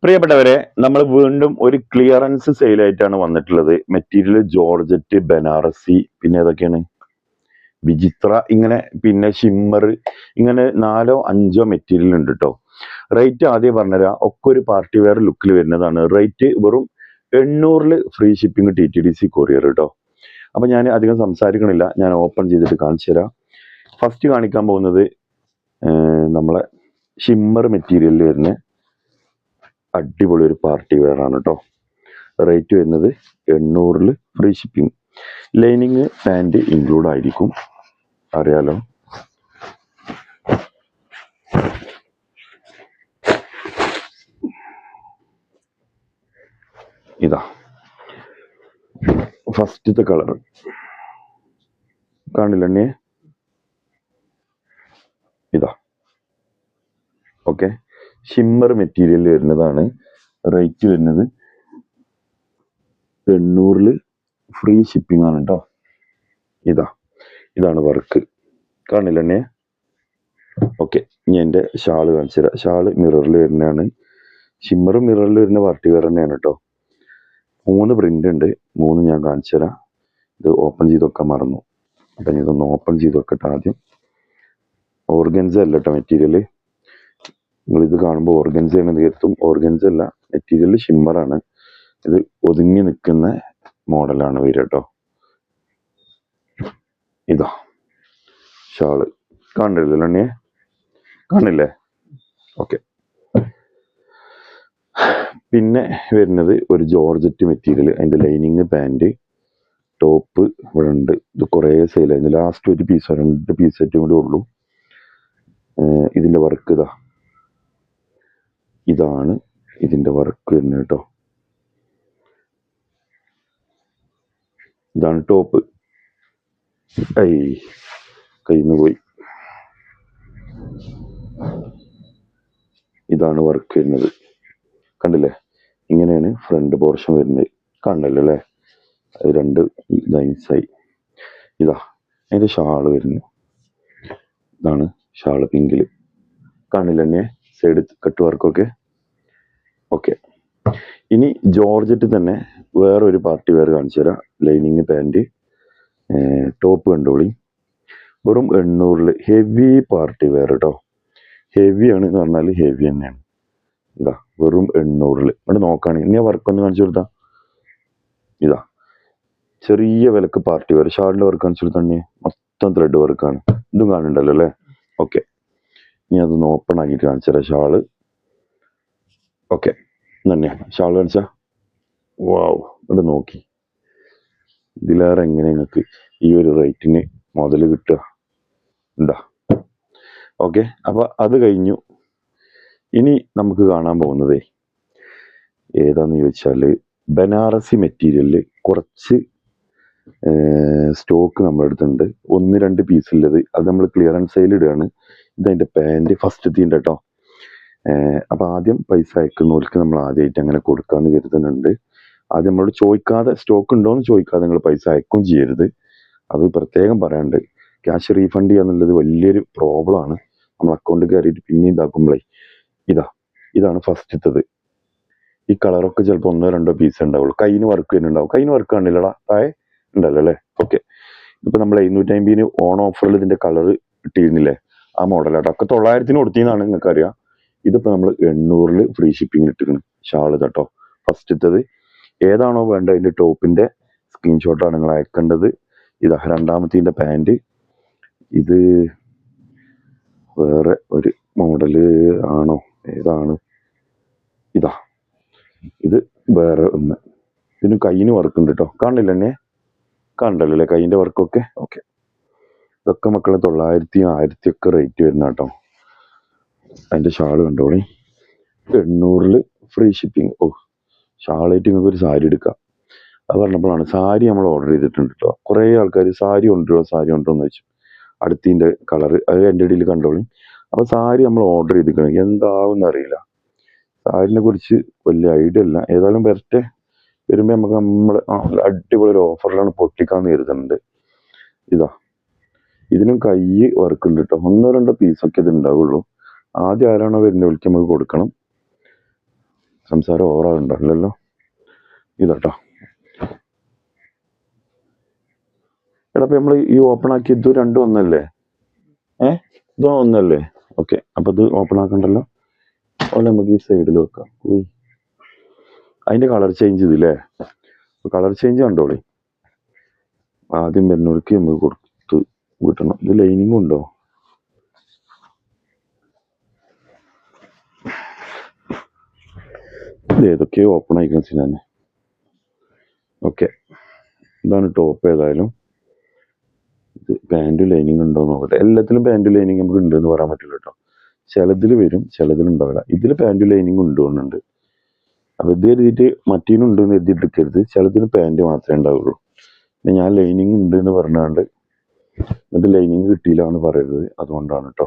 പ്രിയപ്പെട്ടവരെ, നമ്മൾ വീണ്ടും ഒരു ക്ലിയറൻസ് സെയിലായിട്ടാണ് വന്നിട്ടുള്ളത്. മെറ്റീരിയൽ ജോർജറ്റ്, ബനാറസി, പിന്നെ ഏതൊക്കെയാണ്, വിചിത്ര, ഇങ്ങനെ പിന്നെ ഷിമ്മർ, ഇങ്ങനെ 4-5 മെറ്റീരിയൽ ഉണ്ട് കേട്ടോ. റേറ്റ് ആദ്യം പറഞ്ഞുതരാം. ഒക്കെ ഒരു പാർട്ടി വെയർ ലുക്കിൽ വരുന്നതാണ്. റേറ്റ് വെറും 800 ഫ്രീ ഷിപ്പിംഗ് TTDC കൊറിയർ കേട്ടോ. അപ്പം ഞാൻ അധികം സംസാരിക്കണില്ല, ഞാൻ ഓപ്പൺ ചെയ്തിട്ട് കാണിച്ചു തരാം. ഫസ്റ്റ് കാണിക്കാൻ പോകുന്നത് നമ്മളെ ഷിമ്മർ മെറ്റീരിയലിൽ വരുന്ന അടിപൊളി ഒരു പാർട്ടി വെയർ ആണ് കേട്ടോ. റേറ്റ് വരുന്നത് 800 free shipping. Lining pant include ആയിരിക്കും, അറിയാലോ. ഇതാ ഫസ്റ്റത്തെ കളർ, കാണില്ല എണ്ണേ, ഇതാ. ഓക്കെ, ഷിമ്മർ മെറ്റീരിയൽ വരുന്നതാണ്. റേറ്റ് വരുന്നത് 800 ഫ്രീ ഷിപ്പിംഗ് ആണ് കേട്ടോ. ഇതാണ് വർക്ക്, കാണില്ല എണ്ണേ. ഓക്കെ, ഇനി എൻ്റെ ഷാള് കാണിച്ചു തരാം. ഷാള് മിററിൽ വരുന്നതാണ്. ഷിമ്മർ മിററിൽ വരുന്ന പാർട്ടി വെയർ തന്നെയാണ് കേട്ടോ. 3 പ്രിന്റ് ഉണ്ട്, 3 ഞാൻ കാണിച്ചു തരാം. ഇത് ഓപ്പൺ ചെയ്ത് വെക്കാൻ മറന്നു, അപ്പം ഇതൊന്ന് ഓപ്പൺ ചെയ്ത് വെക്കട്ടെ ആദ്യം. ഓർഗൻസ അല്ല കേട്ടോ മെറ്റീരിയൽ. നിങ്ങളിത് കാണുമ്പോൾ ഓർഗൻസ എന്ന് കരുതും. ഓർഗൻസ അല്ല, മെറ്റീരിയൽ ഷിമ്മറാണ്. ഇത് ഒതുങ്ങി നിൽക്കുന്ന മോഡലാണ് വരിക കേട്ടോ. ഇതാ ഷാള്, കാണില്ലല്ലോ എണ്ണിയെ, കാണില്ലേ? ഓക്കെ. പിന്നെ വരുന്നത് ഒരു ജോർജറ്റ് മെറ്റീരിയൽ, അതിൻ്റെ ലൈനിങ് പാൻറ് ടോപ്പ് ഇവിടെ ഉണ്ട്. ഇത് കുറേ സെയിലായിരുന്നു. ലാസ്റ്റ് ഒരു പീസോ 2 പീസായിട്ടും കൂടി ഉള്ളൂ. ഇതിൻ്റെ വർക്ക് ഇതാണ് ഇതിൻ്റെ വർക്ക് വരുന്നത് കേട്ടോ. ഇതാണ് ടോപ്പ്. കയ്യിൽ നിന്ന് പോയി. ഇതാണ് വർക്ക് വരുന്നത്, കണ്ടില്ലേ? ഇങ്ങനെയാണ് ഫ്രണ്ട് പോർഷൻ വരുന്നത്, കണ്ടല്ലോ അല്ലേ? അത് 2 ലൈൻസായി. ഇതാ അതിൻ്റെ ഷാള് വരുന്നു. ഇതാണ് ഷാള് പിങ്കിൽ, കാണില്ല എന്നെ? സൈഡ് കട്ട് വർക്കൊക്കെ. ഓക്കെ, ഇനി ജോർജറ്റ് തന്നെ വേറൊരു പാർട്ടി വെയർ കാണിച്ചു തരാം. ലൈനിങ് പാൻറ്, ടോപ്പ് കണ്ടോളി. വെറും 800 ഹെവി പാർട്ടി വെയർ കേട്ടോ. ഹെവി ആണ് എന്ന് പറഞ്ഞാൽ ഹെവി തന്നെയാണ്. ഇതാ വെറും 800. ഇവിടെ നോക്കുകയാണെങ്കിൽ ഇനി വർക്കൊന്ന് കാണിച്ചു കൊടുത്താ. ഇതാ ചെറിയ വിലക്ക് പാർട്ടി വെയർ. ഷാളിൻ്റെ വർക്ക് കാണിച്ചു കൊടുത്താൽ മൊത്തം ത്രെഡ് വർക്കാണ്. ഇതും കാണുന്നുണ്ടല്ലോ അല്ലേ? ഓക്കെ, ഇനി അതൊന്ന് ഓപ്പൺ ആക്കിയിട്ട് കാണിച്ചു തരാം ഷാള്. ഓക്കെ, തന്നെയാണ് ഷാള് കാണിച്ചാ. വാവ്, ഇവിടെ നോക്കി. ഇതിലേറെ എങ്ങനെ നിങ്ങൾക്ക് ഈ ഒരു റേറ്റിന് മുതൽ കിട്ടുക ഉണ്ടാ? ഓക്കെ, അപ്പോൾ അത് കഴിഞ്ഞു. ഇനി നമുക്ക് കാണാൻ പോകുന്നത് ഏതാന്ന് ചോദിച്ചാൽ, ബനാറസി മെറ്റീരിയലിൽ കുറച്ച് സ്റ്റോക്ക് നമ്മുടെ അടുത്തുണ്ട്. 1-2 പീസുള്ളത്, അത് നമ്മൾ ക്ലിയറൻസ് സെയിൽ ഇടുകയാണ്. ഇതതിൻ്റെ പാൻറ് ഫസ്റ്റ് തീൻ്റെ കേട്ടോ. അപ്പോൾ ആദ്യം പൈസ അയക്കുന്നവർക്ക് നമ്മൾ ആദ്യമായിട്ട് അങ്ങനെ കൊടുക്കാമെന്ന് കരുതുന്നുണ്ട്. ആദ്യം നമ്മളോട് ചോദിക്കാതെ, സ്റ്റോക്ക് ഉണ്ടോ എന്ന് ചോദിക്കാതെ നിങ്ങൾ പൈസ അയക്കും ചെയ്യരുത്. അത് പ്രത്യേകം പറയാണ്ട്. ക്യാഷ് റീഫണ്ട് ചെയ്യുക എന്നുള്ളത് വലിയൊരു പ്രോബ്ലമാണ്. നമ്മൾ അക്കൗണ്ടിൽ കയറിയിട്ട് പിന്നെ ഇതാക്കുമ്പോഴേ. ഇതാണ് ഫസ്റ്റത്തത്. ഈ കളറൊക്കെ ചിലപ്പോൾ 1-2 പീസ് ഉണ്ടാവുള്ളൂ. കയ്യിന് വർക്ക് വരുന്നുണ്ടാവും. കയ്യിന് വർക്ക് കാണില്ലടാ, താഴെ ഉണ്ടല്ലോ അല്ലേ? ഓക്കെ, ഇപ്പം നമ്മൾ 750 ഓൺ ഓഫറിൽ ഇതിൻ്റെ കളർ ഇട്ടിരുന്നില്ലേ, ആ മോഡലാട്ടോ. ഒക്കെ 900 കൊടുത്തിന്നാണ് നിങ്ങൾക്കറിയാം. ഇതിപ്പോൾ നമ്മൾ 800 ഫ്രീ ഷിപ്പിംഗ് ഇട്ടിരിക്കണം. ഷാള് കേട്ടോ ഫസ്റ്റത്തത്. ഏതാണോ വേണ്ടത് അതിൻ്റെ ടോപ്പിൻ്റെ സ്ക്രീൻഷോട്ടാണ് നിങ്ങൾ അയക്കേണ്ടത്. ഇതാ രണ്ടാമത്തെ പാൻറ്. ഇത് വേറെ ഒരു മോഡല് ആണോ, ഏതാണ്? ഇതാ, ഇത് വേറെ ഒന്ന്. ഇതിന് കയ്യിന് വർക്ക് ഉണ്ട് കേട്ടോ, കാണില്ല എന്നെ? കണ്ടല്ലോ അല്ലേ കയ്യിൻ്റെ വർക്കൊക്കെ? ഓക്കെ, ഇതൊക്കെ മക്കളെ 900, 1000 ഒക്കെ റേറ്റ് വരുന്ന കേട്ടോ. അതിൻ്റെ ഷാള് കണ്ടോളി, 800 ഫ്രീ ഷിപ്പിംഗ്. ഷാളായിട്ട് നിങ്ങൾക്ക് ഒരു സാരി എടുക്കാം. അത് പറഞ്ഞപ്പോഴാണ്, സാരി നമ്മൾ ഓർഡർ ചെയ്തിട്ടുണ്ട് കേട്ടോ. കുറേ ആൾക്കാർ സാരി കൊണ്ടുവരുമോ എന്ന് വെച്ചു. അടുത്തിൻ്റെ കളറ് അത് എൻ്റെ ഇടയിൽ കണ്ടോളി. അപ്പോൾ സാരി നമ്മൾ ഓർഡർ ചെയ്തിരിക്കണം, എന്താവും അറിയില്ല. സാരിനെ കുറിച്ച് വലിയ ഐഡിയ ഇല്ല. ഏതായാലും വരട്ടെ, വരുമ്പോൾ നമുക്ക് നമ്മൾ അടിപൊളി ഒരു ഓഫറിലാണ് പൊട്ടിക്കാന്ന് കരുതുന്നുണ്ട്. ഇതിനും കൈ വർക്ക് ഉണ്ട് കേട്ടോ. 1-2 പീസൊക്കെ ഇത് ഉണ്ടാവുള്ളൂ. ആദ്യം ആരാണോ വരുന്നത് വിളിക്ക് നമുക്ക് കൊടുക്കണം. സംസാരം ഓവറാകുണ്ടല്ലോ. ഇതാട്ടോ എടാ, അപ്പം നമ്മൾ ഈ ഓപ്പൺ ആക്കി ഇത് രണ്ടും ഒന്നല്ലേ? ഇത് ഒന്നല്ലേ? ഓക്കെ, അപ്പം ഇത് ഓപ്പൺ ആക്കണ്ടല്ലോ. അതുകൊണ്ട് നമുക്ക് ഈ സൈഡിൽ വെക്കാം. അതിൻ്റെ കളർ ചേഞ്ച് ഇതില്ലേ? കളർ ചേഞ്ച് കണ്ടോളി. ആദ്യം വരുന്നവർക്ക് നമുക്ക് കൊടുത്ത് കിട്ടണം. ഇത് ലൈനിങ് ഉണ്ടോ? ഇത് ഏതൊക്കെയോ ഓപ്പൺ ആയിക്കുന്ന ഞാൻ. ഓക്കെ, ഇതാണ് ടോപ്പ്. ഏതായാലും ഇത് പാൻറ് ലൈനിങ് ഉണ്ടോ എന്ന് നോക്കട്ടെ. എല്ലാത്തിലും പാൻറ് ലൈനിങ് നമുക്ക് ഉണ്ടെന്ന് പറയാൻ പറ്റില്ല കേട്ടോ. ചിലതിൽ വരും, ചിലതിൽ ഉണ്ടാവില്ല. ഇതിൽ പാൻറ് ലൈനിങ് ഉണ്ടോന്നുണ്ട്. അപ്പം ഇത് കരുതിയിട്ട് മറ്റേനും ഉണ്ടെന്ന് കരുതി എടുക്കരുത്. ചിലതിന് പാൻറ് മാത്രമേ ഉണ്ടാവുള്ളൂ. പിന്നെ ഞാൻ ലൈനിങ് ഉണ്ട് എന്ന് പറഞ്ഞാണ്ട് എന്നിട്ട് ലൈനിങ് കിട്ടിയില്ല എന്ന് പറയരുത്. അതുകൊണ്ടാണ് കേട്ടോ.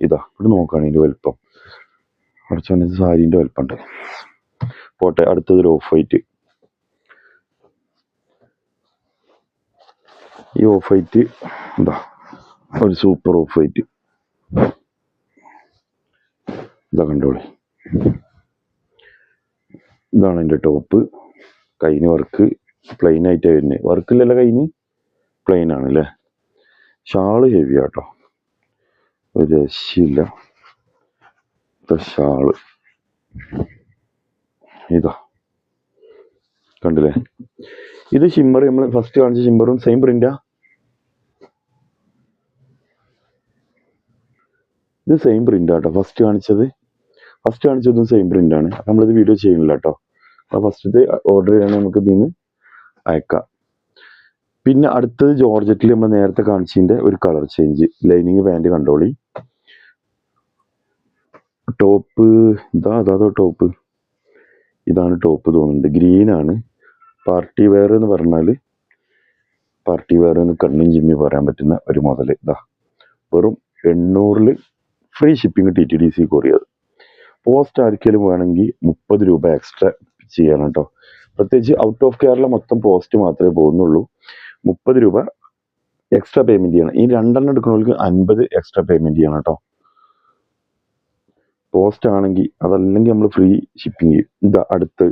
ഇതാ ഇവിടെ നോക്കുകയാണ് ഇതിൻ്റെ വലിപ്പം. കുറച്ച് സാരീൻ്റെ വലിപ്പമുണ്ട്. പോട്ടെ, അടുത്തതൊരു ഓഫ് വൈറ്റ്. ഈ ഓഫ് വൈറ്റ് എന്താ ഒരു സൂപ്പർ ഓഫ് വൈറ്റ്. ഇതാ കണ്ടോളി. ഇതാണ് എൻ്റെ ടോപ്പ്. കൈന് വർക്ക് പ്ലെയിൻ ആയിട്ടാണ് വരുന്നത്. വർക്കില്ലല്ലോ, കൈന് പ്ലെയിൻ ആണല്ലേ. ഷാള് ഹെവി ആട്ടോ, ഒരു രക്ഷയില്ല. ഷാള് ഇതാ കണ്ടില്ലേ? ഇത് ഷിമ്മർ, നമ്മൾ ഫസ്റ്റ് കാണിച്ച ഷിമ്മറും സെയിം പ്രിന്റാ. ഇത് സെയിം പ്രിന്റാട്ടോ. ഫസ്റ്റ് കാണിച്ചതും സെയിം പ്രിന്റാണ്. നമ്മളിത് വീഡിയോ ചെയ്യുന്നില്ല കേട്ടോ. അപ്പോൾ ഫസ്റ്റത്തെ ഓർഡർ ചെയ്യണമെങ്കിൽ നമുക്ക് ഇതിന് അയക്കാം. പിന്നെ അടുത്തത് ജോർജറ്റിൽ നമ്മൾ നേരത്തെ കാണിച്ചതിൻ്റെ ഒരു കളർ ചേഞ്ച്. ലൈനിങ് പാൻറ് കണ്ടോളി. ടോപ്പ് അതാ ടോപ്പ്. ഇതാണ് ടോപ്പ് തോന്നുന്നുണ്ട്. ഗ്രീനാണ്. പാർട്ടി വെയർ എന്ന് പറഞ്ഞാൽ പാർട്ടി വെയർ എന്ന് കണ്ണും ചിമ്മി പറയാൻ പറ്റുന്ന ഒരു മുതൽ. ഇതാ വെറും 800 free shipping TTDC courier. Post ആർക്കെങ്കിലും വേണമെങ്കിൽ 30 രൂപ എക്സ്ട്രാ ചെയ്യണം കേട്ടോ. പ്രത്യേകിച്ച് ഔട്ട് ഓഫ് കേരള മൊത്തം പോസ്റ്റ് മാത്രമേ പോകുന്നുള്ളൂ. 30 രൂപ എക്സ്ട്രാ പേയ്മെൻറ്റ് ചെയ്യണം. ഈ 2 എടുക്കുന്നവർക്ക് 50 എക്സ്ട്രാ പേയ്മെൻറ്റ് ചെയ്യണം കേട്ടോ. പോസ്റ്റ് ആണെങ്കിൽ, അതല്ലെങ്കിൽ നമ്മൾ ഫ്രീ ഷിപ്പിംഗ് ചെയ്യും. ഇതാ അടുത്ത്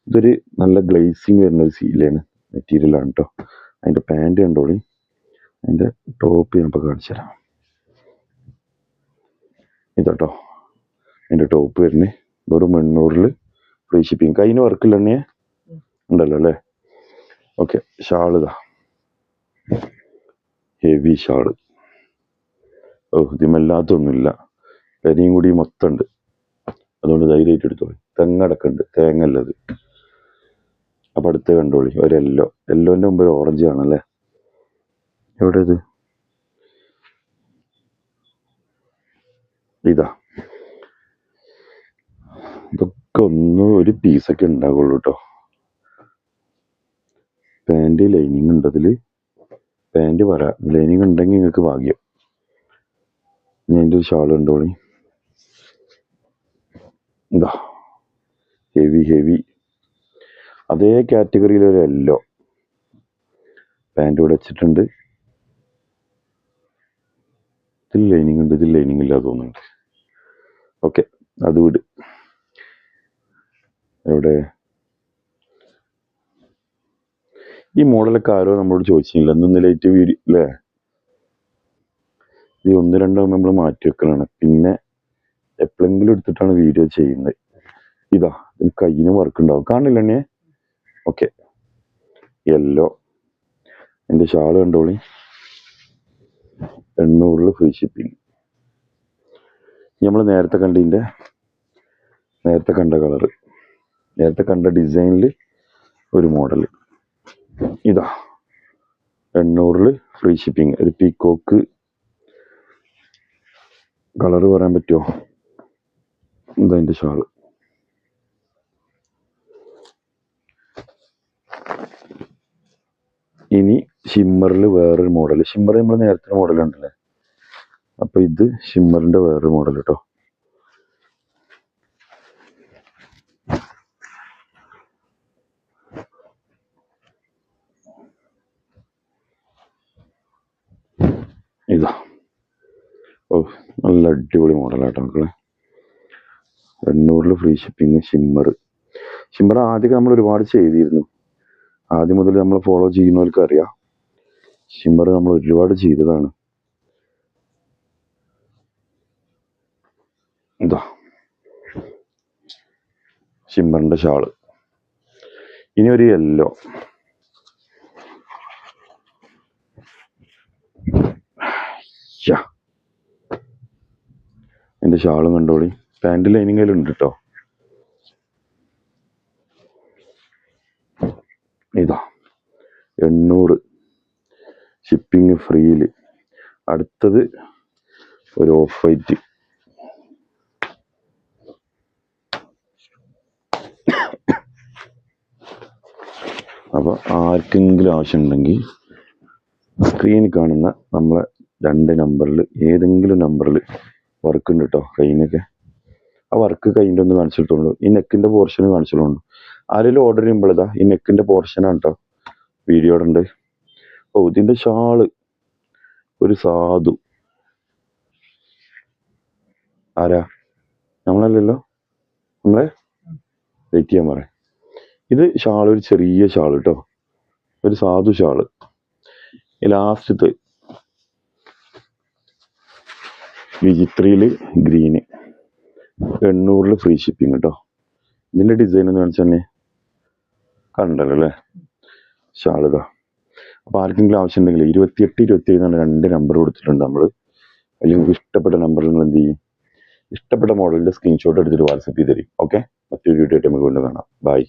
ഇതൊരു നല്ല ഗ്ലേസിങ് വരുന്ന ഒരു സീലാണ്, മെറ്റീരിയലാണ് കേട്ടോ. അതിൻ്റെ പാൻറ് കണ്ടോളി. അതിൻ്റെ ടോപ്പ് ഞാൻ ഇപ്പോൾ കാണിച്ചു തരാം. ഇതാട്ടോ അതിൻ്റെ ടോപ്പ് വരുന്നത്. വെറും 800 ഫ്രീ ഷിപ്പിംഗ്. കയ്യിന് വർക്കില്ല തന്നെ ഉണ്ടല്ലോ അല്ലേ? ഓക്കെ, ഷാള് ഇതാ ഹെവി ഷാള്. ഇതിമല്ലാത്തൊന്നുമില്ല. പെരയും കൂടി മൊത്തം ഉണ്ട്. അതുകൊണ്ട് ധൈര്യമായിട്ട് എടുത്തോളി. തെങ്ങടക്കുണ്ട്, തേങ്ങല്ലത്. അപ്പം അടുത്ത് കണ്ടോളി ഒരു യെല്ലോൻ്റെ മുമ്പ് ഒരു ഓറഞ്ച് കാണല്ലേ? എവിടെ ഇത്? ഇതാ. ഇതൊക്കെ ഒരു പീസൊക്കെ ഉണ്ടാകുള്ളൂ കേട്ടോ. പാൻറ് ലൈനിങ് ഉണ്ട് അതിൽ. പാൻറ് പറയാം, ലൈനിങ് ഉണ്ടെങ്കിൽ നിങ്ങൾക്ക് ഭാഗ്യം. ഞാൻ എൻ്റെ ഒരു ഷാൾ കണ്ടോളി. എന്താ ഹെവി അതേ കാറ്റഗറിയിലൊരു യെല്ലോ പാൻറ് ഇവിടെ വെച്ചിട്ടുണ്ട്. ഇതിൽ ലൈനിങ് ഉണ്ട്, ഇതിൽ ലൈനിങ് ഇല്ല തോന്നുന്നുണ്ട്. ഓക്കെ, അത് വിട്. എവിടെ ഈ മോഡലൊക്കെ ആരോ നമ്മളോട് ചോദിച്ചില്ല. ഇന്ന് ലൈറ്റ് വീഡിയോ അല്ലേ? ഇത് 1-2 നമ്മൾ മാറ്റി വെക്കലാണ്. പിന്നെ എപ്പോഴെങ്കിലും എടുത്തിട്ടാണ് വീഡിയോ ചെയ്യുന്നത്. ഇതാ ഇതിന് കയ്യിന് വർക്ക് ഉണ്ടാവും, കാണില്ല എന്നെ? Okay, yellow. എൻ്റെ ഷാള് കണ്ടോളി. 800 ഫ്രീ ഷിപ്പിംഗ്. നമ്മൾ നേരത്തെ കണ്ട കളറ്, നേരത്തെ കണ്ട ഡിസൈനിൽ ഒരു മോഡൽ. ഇതാ 800 ഫ്രീ ഷിപ്പിംഗ്. ഒരു പീക്കോക്ക് കളറ് പറയാൻ പറ്റുമോ? എന്താ എൻ്റെ ഷാള്. ഇനി ഷിമ്മറിൽ വേറൊരു മോഡൽ. ഷിമ്മർ നമ്മൾ നേരത്തെ മോഡൽ ഉണ്ടല്ലേ? അപ്പോൾ ഇത് ഷിമ്മറിൻ്റെ വേറൊരു മോഡൽ കേട്ടോ. ഇതാ നല്ല അടിപൊളി മോഡലാട്ടോ മക്കളെ. 800 ഫ്രീ ഷിപ്പിങ്. ഷിമ്മർ ആദ്യമൊക്കെ നമ്മൾ ഒരുപാട് ചെയ്തിരുന്നു. ആദ്യം മുതൽ നമ്മൾ ഫോളോ ചെയ്യുന്നവർക്ക് അറിയാം, ഷിമ്മർ നമ്മൾ ഒരുപാട് ചെയ്തതാണ്. ഇതാ ഷിമ്മറിന്റെ ഷാള്. ഇനി ഒരു യെല്ലോ. എൻ്റെ ഷാളും കണ്ടോളി. പാൻറ് ലൈനിങ്ങിലും ഉണ്ട് കേട്ടോ. ഇതാ 800 ഷിപ്പിങ് ഫ്രീയിൽ. അടുത്തത് ഒരു ഓഫ് വൈറ്റ്. അപ്പോൾ ആർക്കെങ്കിലും ആവശ്യമുണ്ടെങ്കിൽ സ്ക്രീനിൽ കാണുന്ന നമ്മളെ 2 നമ്പറിൽ ഏതെങ്കിലും നമ്പറിൽ വർക്ക് ഉണ്ട് കേട്ടോ. കൈനൊക്കെ ആ വർക്ക് കൈൻ്റെ ഒന്ന് കാണിച്ചിട്ടുള്ളൂ. ഈ നെക്കിൻ്റെ പോർഷന് കാണിച്ചിട്ടുള്ളൂ. ആരെങ്കിലും ഓർഡർ ചെയ്യുമ്പോൾ ഇതാ ഈ നെക്കിൻ്റെ പോർഷനാണ് കേട്ടോ വീഡിയോ ഉണ്ട്. ഓ, ഇതിൻ്റെ ഷാള് ഒരു സാധു. ആരാ? നമ്മളല്ലല്ലോ, നമ്മളെ വെയിറ്റ് ചെയ്യാൻ പറയാം. ഇത് ഷാൾ, ഒരു ചെറിയ ഷാൾ കേട്ടോ, ഒരു സാധു ഷാള്. ലാസ്റ്റത്തെ വിചിത്രയില് ഗ്രീന്. 800 ഫ്രീ ഷിപ്പിങ് കേട്ടോ. ഇതിന്റെ ഡിസൈൻ എന്ന് കാണിച്ചു തന്നെ, കണ്ടല്ലോ അല്ലേ ഷാളിതാ. അപ്പൊ ആർക്കെങ്കിലും ആവശ്യം ഉണ്ടെങ്കിൽ 28, 27 2 നമ്പർ കൊടുത്തിട്ടുണ്ട് നമ്മള്. അതിൽ നിങ്ങൾക്ക് ഇഷ്ടപ്പെട്ട നമ്പറിൽ നിങ്ങൾ എന്ത് ചെയ്യും, ഇഷ്ടപ്പെട്ട മോഡലിന്റെ സ്ക്രീൻഷോട്ട് എടുത്തിട്ട് വാട്സപ്പ് ചെയ്ത് തരും. ഓക്കെ, മറ്റൊരു വീഡിയോ ആയിട്ട് നമുക്ക് കൊണ്ട് കാണാം. ബൈ.